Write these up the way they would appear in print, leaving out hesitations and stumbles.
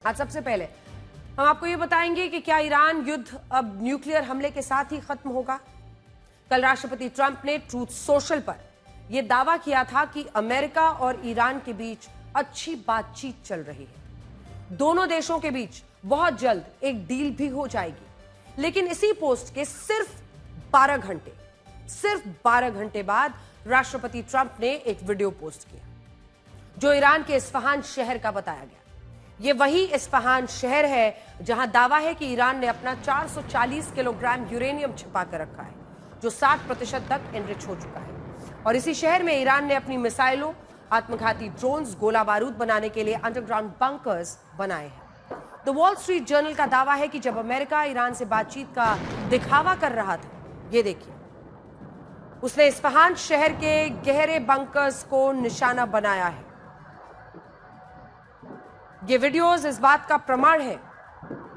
आज सबसे पहले हम आपको ये बताएंगे कि क्या ईरान युद्ध अब न्यूक्लियर हमले के साथ ही खत्म होगा। कल राष्ट्रपति ट्रंप ने ट्रूथ सोशल पर यह दावा किया था कि अमेरिका और ईरान के बीच अच्छी बातचीत चल रही है, दोनों देशों के बीच बहुत जल्द एक डील भी हो जाएगी। लेकिन इसी पोस्ट के सिर्फ 12 घंटे बाद राष्ट्रपति ट्रंप ने एक वीडियो पोस्ट किया जो ईरान के इस्फहान शहर का बताया गया। यह वही इस्फहान शहर है जहां दावा है कि ईरान ने अपना 440 किलोग्राम यूरेनियम छिपा कर रखा है, जो 60% तक एनरिच हो चुका है। और इसी शहर में ईरान ने अपनी मिसाइलों, आत्मघाती ड्रोन्स, गोला बारूद बनाने के लिए अंडरग्राउंड बंकर्स बनाए हैं। द वॉल स्ट्रीट जर्नल का दावा है कि जब अमेरिका ईरान से बातचीत का दिखावा कर रहा था, ये देखिए, उसने इस्फहान शहर के गहरे बंकर्स को निशाना बनाया है। ये वीडियोस इस बात का प्रमाण है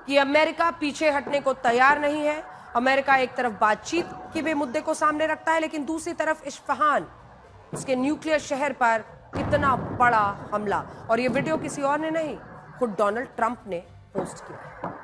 कि अमेरिका पीछे हटने को तैयार नहीं है। अमेरिका एक तरफ बातचीत के भी मुद्दे को सामने रखता है, लेकिन दूसरी तरफ इस्फहान, उसके न्यूक्लियर शहर पर कितना बड़ा हमला। और ये वीडियो किसी और ने नहीं, खुद डोनाल्ड ट्रंप ने पोस्ट किया।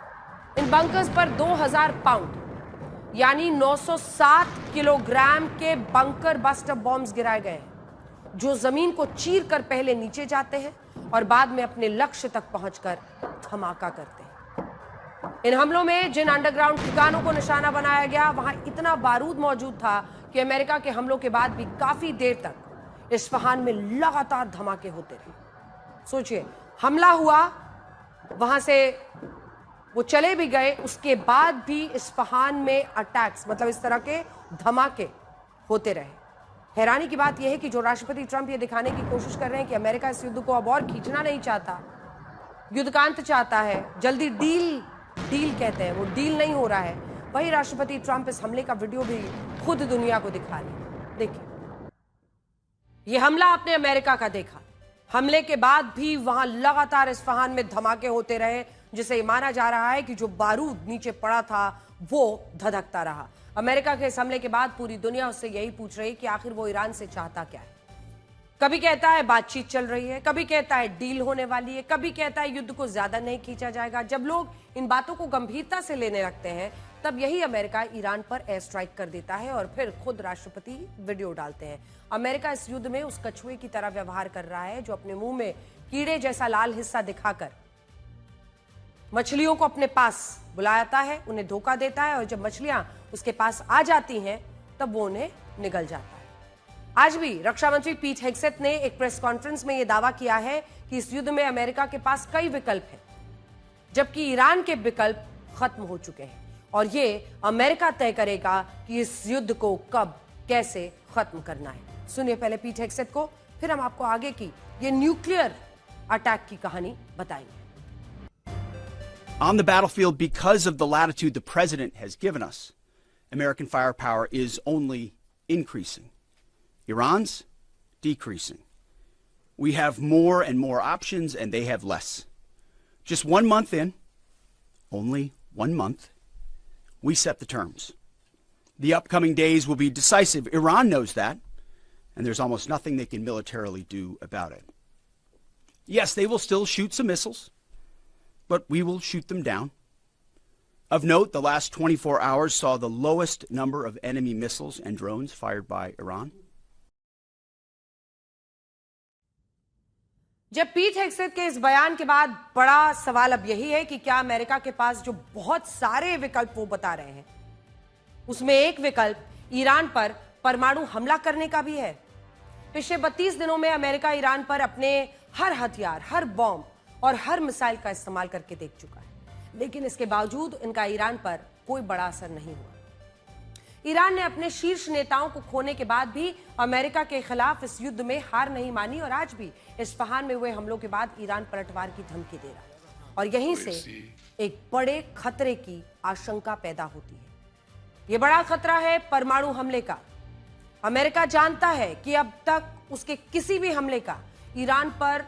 इन बंकर्स पर 2000 पाउंड यानी 907 किलोग्राम के बंकर बस्टर बॉम्ब्स गिराए गए हैं, जो जमीन को चीर कर पहले नीचे जाते हैं और बाद में अपने लक्ष्य तक पहुंचकर धमाका करते हैं। इन हमलों में जिन अंडरग्राउंड ठिकानों को निशाना बनाया गया, वहां इतना बारूद मौजूद था कि अमेरिका के हमलों के बाद भी काफी देर तक इस्फहान में लगातार धमाके होते रहे। सोचिए, हमला हुआ, वहां से वो चले भी गए, उसके बाद भी इस्फहान में अटैक्स, मतलब इस तरह के धमाके होते रहे। हैरानी की बात यह है कि जो राष्ट्रपति ट्रंप ये दिखाने की कोशिश कर रहे हैं कि अमेरिका इस युद्ध को अब और खींचना नहीं चाहता, युद्ध का अंत चाहता है, जल्दी डील कहते हैं, वो डील नहीं हो रहा है, वही राष्ट्रपति ट्रंप इस हमले का वीडियो भी खुद दुनिया को दिखा रहे हैं। देखिए, ये हमला आपने अमेरिका का देखा, हमले के बाद भी वहां लगातार इस्फहान में धमाके होते रहे, जिसे माना जा रहा है कि जो बारूद नीचे पड़ा था वो धधकता रहा। अमेरिका के इस हमले के बाद पूरी दुनिया उससे यही पूछ रही कि आखिर वो ईरान से चाहता क्या है। कभी कहता है बातचीत चल रही है, कभी कहता है डील होने वाली है, कभी कहता है युद्ध को ज्यादा नहीं खींचा जाएगा। जब लोग इन बातों को गंभीरता से लेने लगते हैं, तब यही अमेरिका ईरान पर एयर स्ट्राइक कर देता है और फिर खुद राष्ट्रपति वीडियो डालते हैं। अमेरिका इस युद्ध में उस कछुए की तरह व्यवहार कर रहा है जो अपने मुंह में कीड़े जैसा लाल हिस्सा दिखाकर मछलियों को अपने पास बुलाता है, उन्हें धोखा देता है, और जब मछलियां उसके पास आ जाती हैं तब वो उन्हें निगल जाता है। आज भी रक्षा मंत्री पीट हेग्सेथ ने एक प्रेस कॉन्फ्रेंस में यह दावा किया है कि इस युद्ध में अमेरिका के पास कई विकल्प हैं, जबकि ईरान के विकल्प खत्म हो चुके हैं और ये अमेरिका तय करेगा कि इस युद्ध को कब कैसे खत्म करना है। सुनिए पहले पीट हेग्सेथ को, फिर हम आपको आगे की ये न्यूक्लियर अटैक की कहानी बताएंगे। On the battlefield, because of the latitude the president has given us, American firepower is only increasing. Iran's decreasing. We have more and more options, and they have less. Just 1 month in, only 1 month, we set the terms. The upcoming days will be decisive. Iran knows that, and there's almost nothing they can militarily do about it. Yes, they will still shoot some missiles, but we will shoot them down. Of note, the last 24 hours saw the lowest number of enemy missiles and drones fired by Iran. जब पीट हेग्सेथ के इस बयान के बाद बड़ा सवाल अब यही है कि क्या अमेरिका के पास जो बहुत सारे विकल्प वो बता रहे हैं, उसमें एक विकल्प ईरान पर परमाणु हमला करने का भी है। पिछले 32 दिनों में अमेरिका ईरान पर अपने हर हथियार, हर बॉम्ब और हर मिसाइल का इस्तेमाल करके देख चुका है, लेकिन इसके बावजूद इनका ईरान पर कोई बड़ा असर नहीं हुआ। ईरान ने अपने शीर्ष नेताओं को खोने के बाद भी अमेरिका के खिलाफ इस युद्ध में हार नहीं मानी और आज भी इस्फहान में हुए हमलों के बाद ईरान पलटवार की धमकी दे रहा है और यहीं से एक बड़े खतरे की आशंका पैदा होती है। यह बड़ा खतरा है परमाणु हमले का। अमेरिका जानता है कि अब तक उसके किसी भी हमले का ईरान पर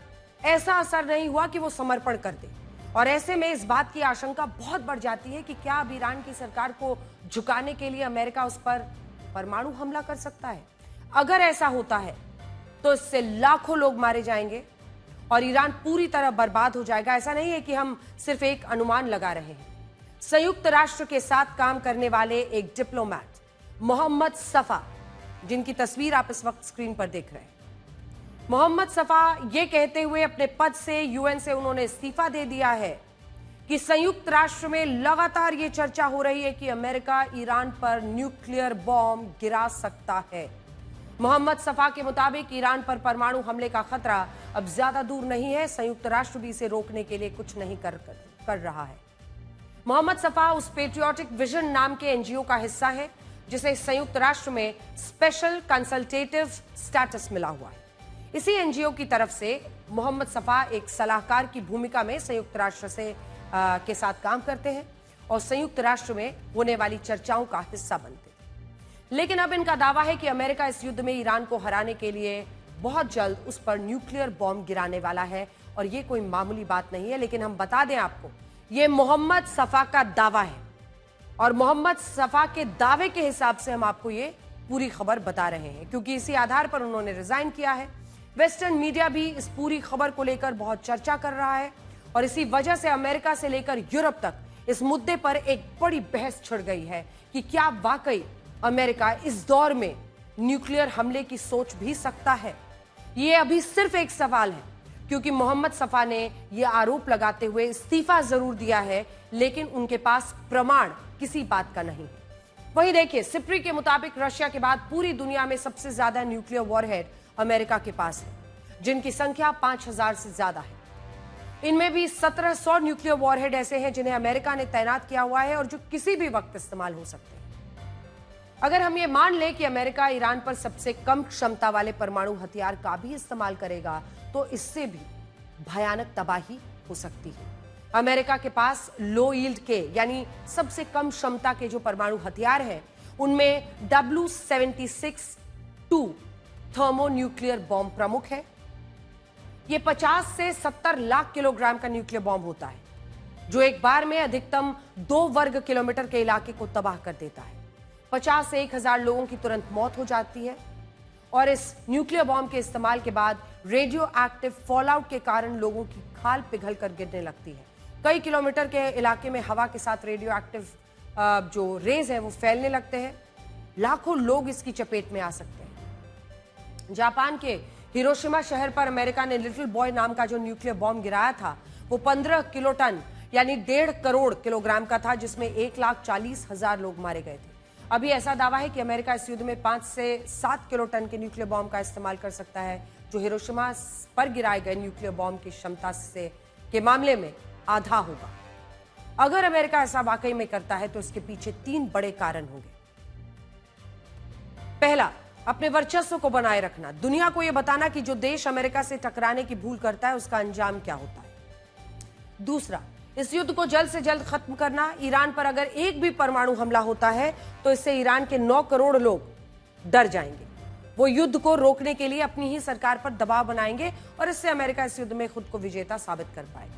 ऐसा असर नहीं हुआ कि वो समर्पण कर दे, और ऐसे में इस बात की आशंका बहुत बढ़ जाती है कि क्या अब ईरान की सरकार को झुकाने के लिए अमेरिका उस पर परमाणु हमला कर सकता है। अगर ऐसा होता है तो इससे लाखों लोग मारे जाएंगे, और ईरान पूरी तरह बर्बाद हो जाएगा। ऐसा नहीं है कि हम सिर्फ एक अनुमान लगा रहे हैं। संयुक्त राष्ट्र के साथ काम करने वाले एक डिप्लोमैट मोहम्मद सफा, जिनकी तस्वीर आप इस वक्त स्क्रीन पर देख रहे हैं, मोहम्मद सफा ये कहते हुए अपने पद से यूएन से उन्होंने इस्तीफा दे दिया है कि संयुक्त राष्ट्र में लगातार ये चर्चा हो रही है कि अमेरिका ईरान पर न्यूक्लियर बॉम्ब गिरा सकता है। मोहम्मद सफा के मुताबिक ईरान पर परमाणु हमले का खतरा अब ज्यादा दूर नहीं है। संयुक्त राष्ट्र भी इसे रोकने के लिए कुछ नहीं कर रहा है। मोहम्मद सफा उस पेट्रियोटिक विजन नाम के एनजीओ का हिस्सा है जिसे संयुक्त राष्ट्र में स्पेशल कंसल्टेटिव स्टेटस मिला हुआ है। इसी एनजीओ की तरफ से मोहम्मद सफा एक सलाहकार की भूमिका में संयुक्त राष्ट्र से के साथ काम करते हैं और संयुक्त राष्ट्र में होने वाली चर्चाओं का हिस्सा बनते हैं। लेकिन अब इनका दावा है कि अमेरिका इस युद्ध में ईरान को हराने के लिए बहुत जल्द उस पर न्यूक्लियर बॉम्ब गिराने वाला है और ये कोई मामूली बात नहीं है। लेकिन हम बता दें आपको, ये मोहम्मद सफा का दावा है और मोहम्मद सफा के दावे के हिसाब से हम आपको ये पूरी खबर बता रहे हैं, क्योंकि इसी आधार पर उन्होंने रिजाइन किया है। वेस्टर्न मीडिया भी इस पूरी खबर को लेकर बहुत चर्चा कर रहा है और इसी वजह से अमेरिका से लेकर यूरोप तक इस मुद्दे पर एक बड़ी बहस छिड़ गई है कि क्या वाकई अमेरिका इस दौर में न्यूक्लियर हमले की सोच भी सकता है। ये अभी सिर्फ एक सवाल है, क्योंकि मोहम्मद सफा ने यह आरोप लगाते हुए इस्तीफा जरूर दिया है, लेकिन उनके पास प्रमाण किसी बात का नहीं है। वहीं देखिए, सिप्री के मुताबिक रशिया के बाद पूरी दुनिया में सबसे ज्यादा न्यूक्लियर वॉरहेड अमेरिका के पास है, जिनकी संख्या 5000 से ज्यादा है। इनमें भी 1700 न्यूक्लियर वॉरहेड ऐसे हैं जिन्हें अमेरिका ने तैनात किया हुआ है और जो किसी भी वक्त इस्तेमाल हो सकते हैं। अगर हम ये मान लें कि अमेरिका ईरान पर सबसे कम क्षमता वाले परमाणु हथियार का भी इस्तेमाल करेगा, तो इससे भी भयानक तबाही हो सकती है। अमेरिका के पास लो यील्ड के यानी सबसे कम क्षमता के जो परमाणु हथियार हैं, उनमें W76-2 थर्मोन्यूक्लियर बॉम्ब प्रमुख है। यह 50 से 70 लाख किलोग्राम का न्यूक्लियर बॉम्ब होता है, जो एक बार में अधिकतम 2 वर्ग किलोमीटर के इलाके को तबाह कर देता है। 50 से 1000 लोगों की तुरंत मौत हो जाती है और इस न्यूक्लियर बॉम्ब के इस्तेमाल के बाद रेडियो एक्टिव फॉलआउट के कारण लोगों की खाल पिघल कर गिरने लगती है। कई किलोमीटर के इलाके में हवा के साथ रेडियो एक्टिव जो रेज है वो फैलने लगते हैं। लाखों लोग इसकी चपेट में आ सकते हैं। जापान के हिरोशिमा शहर पर अमेरिका ने लिटिल बॉय नाम का जो न्यूक्लियर बॉम्ब गिराया था, वो 15 किलोटन यानी 1.5 करोड़ किलोग्राम का था, जिसमें 1,40,000 लोग मारे गए थे। अभी ऐसा दावा है कि अमेरिका इस युद्ध में 5 से 7 किलोटन के न्यूक्लियर बॉम्ब का इस्तेमाल कर सकता है, जो हिरोशिमा पर गिराए गए न्यूक्लियर बॉम्ब की क्षमता से के मामले में आधा होगा। अगर अमेरिका ऐसा वाकई में करता है तो इसके पीछे 3 बड़े कारण होंगे। पहला, अपने वर्चस्व को बनाए रखना, दुनिया को यह बताना कि जो देश अमेरिका से टकराने की भूल करता है उसका अंजाम क्या होता है। दूसरा, इस युद्ध को जल्द से जल्द खत्म करना। ईरान पर अगर एक भी परमाणु हमला होता है तो इससे ईरान के 9 करोड़ लोग डर जाएंगे। वो युद्ध को रोकने के लिए अपनी ही सरकार पर दबाव बनाएंगे और इससे अमेरिका इस युद्ध में खुद को विजेता साबित कर पाएगा।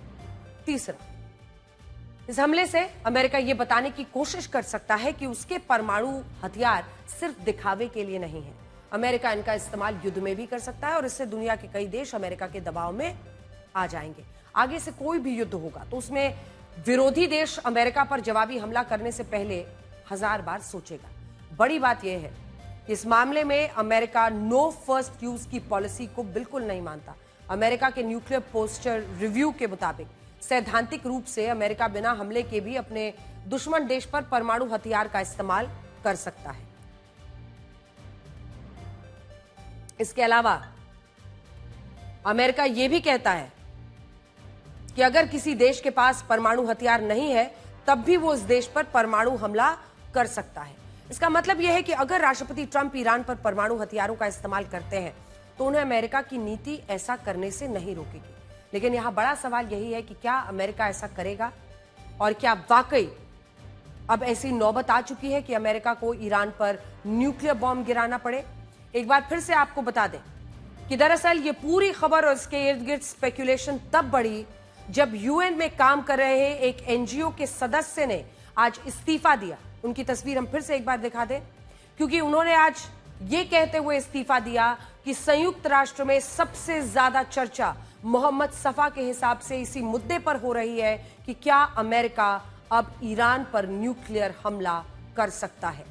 तीसरा, इस हमले से अमेरिका ये बताने की कोशिश कर सकता है कि उसके परमाणु हथियार सिर्फ दिखावे के लिए नहीं है। अमेरिका इनका इस्तेमाल युद्ध में भी कर सकता है और इससे दुनिया के कई देश अमेरिका के दबाव में आ जाएंगे। आगे से कोई भी युद्ध होगा तो उसमें विरोधी देश अमेरिका पर जवाबी हमला करने से पहले 1000 बार सोचेगा। बड़ी बात यह है कि इस मामले में अमेरिका नो फर्स्ट यूज की पॉलिसी को बिल्कुल नहीं मानता। अमेरिका के न्यूक्लियर पोस्चर रिव्यू के मुताबिक सैद्धांतिक रूप से अमेरिका बिना हमले के भी अपने दुश्मन देश पर परमाणु हथियार का इस्तेमाल कर सकता है। इसके अलावा अमेरिका यह भी कहता है कि अगर किसी देश के पास परमाणु हथियार नहीं है तब भी वो इस देश पर परमाणु हमला कर सकता है। इसका मतलब यह है कि अगर राष्ट्रपति ट्रंप ईरान पर परमाणु हथियारों का इस्तेमाल करते हैं तो उन्हें अमेरिका की नीति ऐसा करने से नहीं रोकेगी। लेकिन यहां बड़ा सवाल यही है कि क्या अमेरिका ऐसा करेगा और क्या वाकई अब ऐसी नौबत आ चुकी है कि अमेरिका को ईरान पर न्यूक्लियर बॉम्ब गिराना पड़े। एक बार फिर से आपको बता दें कि दरअसल ये पूरी खबर और इसके इर्द गिर्द स्पेकुलेशन तब बढ़ी जब यूएन में काम कर रहे एक एनजीओ के सदस्य ने आज इस्तीफा दिया। उनकी तस्वीर हम फिर से एक बार दिखा दें, क्योंकि उन्होंने आज ये कहते हुए इस्तीफा दिया कि संयुक्त राष्ट्र में सबसे ज्यादा चर्चा मोहम्मद सफा के हिसाब से इसी मुद्दे पर हो रही है कि क्या अमेरिका अब ईरान पर न्यूक्लियर हमला कर सकता है।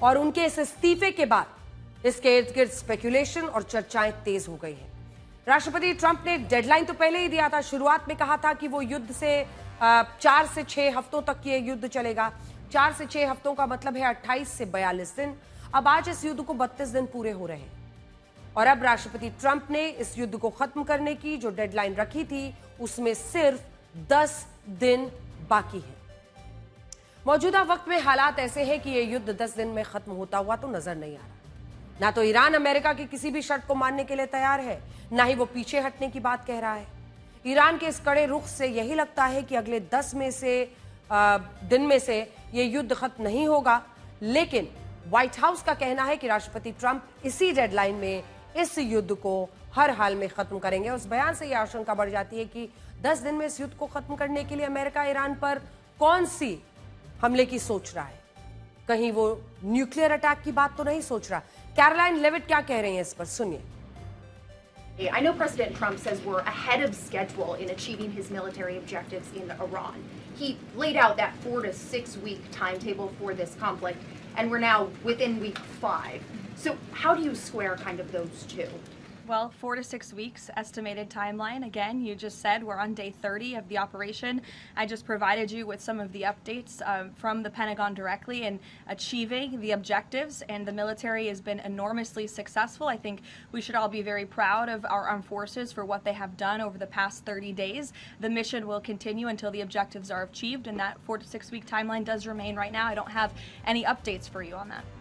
और उनके इस इस्तीफे के बाद इसके इर्द गिर्द स्पेकुलेशन और चर्चाएं तेज हो गई हैं। राष्ट्रपति ट्रंप ने डेडलाइन तो पहले ही दिया था, शुरुआत में कहा था कि वो युद्ध से 4 से 6 हफ्तों तक ये युद्ध चलेगा। 4 से 6 हफ्तों का मतलब है 28 से 42 दिन। अब आज इस युद्ध को 32 दिन पूरे हो रहे हैं और अब राष्ट्रपति ट्रंप ने इस युद्ध को खत्म करने की जो डेडलाइन रखी थी उसमें सिर्फ 10 दिन बाकी है। मौजूदा वक्त में हालात ऐसे हैं कि यह युद्ध 10 दिन में खत्म होता हुआ तो नजर नहीं आ रहा। ना तो ईरान अमेरिका की किसी भी शर्त को मानने के लिए तैयार है, ना ही वो पीछे हटने की बात कह रहा है। ईरान के इस कड़े रुख से यही लगता है कि अगले 10 दिन में से ये युद्ध खत्म नहीं होगा। लेकिन व्हाइट हाउस का कहना है कि राष्ट्रपति ट्रंप इसी डेडलाइन में इस युद्ध को हर हाल में खत्म करेंगे। उस बयान से यह आशंका बढ़ जाती है कि 10 दिन में इस युद्ध को खत्म करने के लिए अमेरिका ईरान पर कौन सी हमले की सोच रहा है। कहीं वो न्यूक्लियर अटैक की बात तो नहीं सोच रहा। कैरोलाइन लेविट क्या कह रही हैं इस पर, सुनिए। I know President Trump says we're ahead of schedule in achieving his military objectives in Iran. He laid out that 4 to 6 week timetable for this conflict, and we're now within week 5. So how do you square kind of those two? Well, 4 to 6 weeks estimated timeline. Again, you just said we're on day 30 of the operation. I just provided you with some of the updates from the Pentagon directly in achieving the objectives, and the military has been enormously successful. I think we should all be very proud of our armed forces for what they have done over the past 30 days. The mission will continue until the objectives are achieved, and that 4 to 6 week timeline does remain right now. I don't have any updates for you on that.